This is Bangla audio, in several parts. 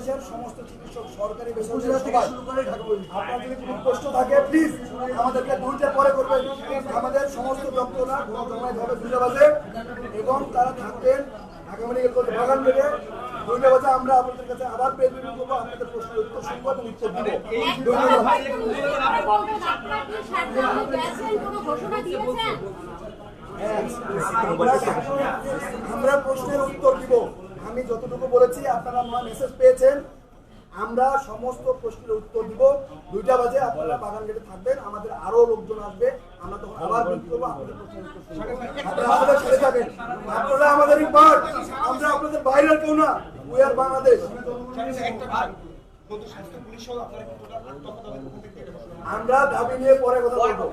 বাংলাদেশের সমস্ত চিকিৎসক সরকারি বেসরকারি আপনার যদি কোনো প্রশ্ন থাকে প্লিজ আমাদেরকে 2টার পরে করবেন। আমাদের সমস্ত ডক্টররা জমায়েত হবে 2টা বাজে এবং তারা থাকবেন ঢাকা মেডিকেল কলেজ বাগান থেকে 2টা বাজে। আমরা আপনাদের কাছে আবার প্রেজেন্ট করবো, আপনাদের প্রশ্নের উত্তর শুনবো এবং উত্তর দিব। আমরা প্রশ্নের উত্তর দিব। আমি যতটুকু বলেছি আপনারা আমার মেসেজ পেয়েছেন। আমরা সমস্ত প্রশ্নের উত্তর দিব। 2টা বাজে আপনারা বাগান গেটে থাকবেন, আমাদের আরো লোকজন আসবে, আমরা তখন আবার মিট করবো, আপনাদের প্রশ্নের উত্তর শুনবো। আপনারা আমাদের সাথে থাকবেন, আপনারা আমাদেরই পার্ট, আমরা আপনাদের বাইরের কেউ না। We are Bangladesh. আমরা দাবি নিয়ে পরে কথা বলবো।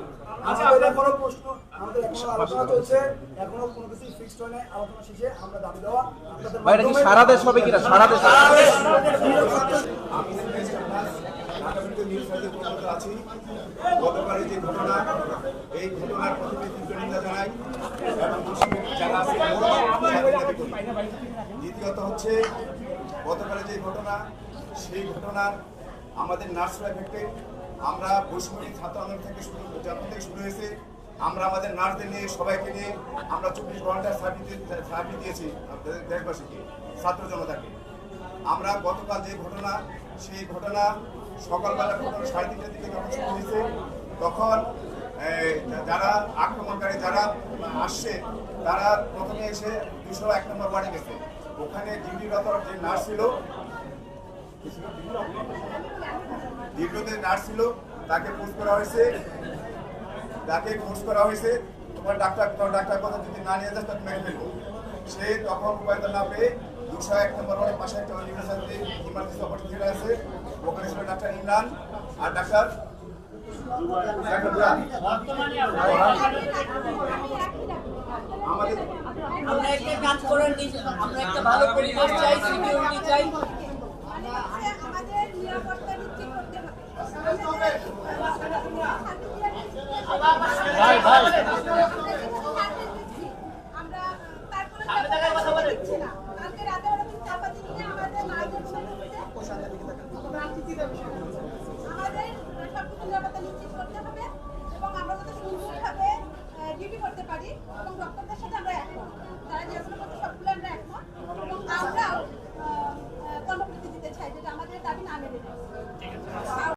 আমাদের এখনো প্রশ্ন, আমাদের এখনো আলোচনা চলছে, এখনো কোনো কিছু ফিক্সড হয় নাই। আলোচনা শেষে আমরা দাবি দেওয়া আপনাদের মাধ্যমে সারা দেশ হবে কিনা, সারা দেশ আছি। গতকালের যে ঘটনা, এই ঘটনার প্রতিনিধিত্ব নিন্দা জানাই এবং যারা আছে দ্বিতীয়ত হচ্ছে গতকালের যে ঘটনা, সেই ঘটনার আমাদের নার্সরা এফেক্টে। আমরা বৈষম্যহীন ছাত্র আন্দোলন থেকে যখন থেকে শুরু হয়েছে, আমরা আমাদের নার্সদের নিয়ে সবাইকে নিয়ে আমরা 24 ঘন্টার সার্ভিস দিয়েছি দেশবাসীকে, ছাত্র জনতাকে। আমরা গতকাল যে ঘটনা, সেই ঘটনা সকালবেলা ঘটনা 3:30টার দিকে যখন শুরু হয়েছে, তখন যারা আক্রমণকারী যারা আসছে তারা প্রথমে এসে 201 নম্বর ওয়ার্ডে গেছে। ওখানে ডিউটিরত যে নার্স ছিল, ডিউটিতে নার্স ছিল, তাকে ফোর্স করা হয়েছে, তোমার ডাক্তার কথা যদি না নিয়ে যাস তাকে মেরে ফেলবো। সে তখন উপায় না পেয়ে 201 নম্বর ওয়ার্ডের পাশে একটা ইমার্জেন্সি অপারেশন আছে, ওখানে ছিল ডাক্তার ইমরান আর ডাক্তার আমাদের। আমরা একটা কাজ করার আমরা একটা ভালো পরিবেশ চাই, সিকিউরিটি চাই। আমাদের নিরাপত্তা নিশ্চিত করতে হবে।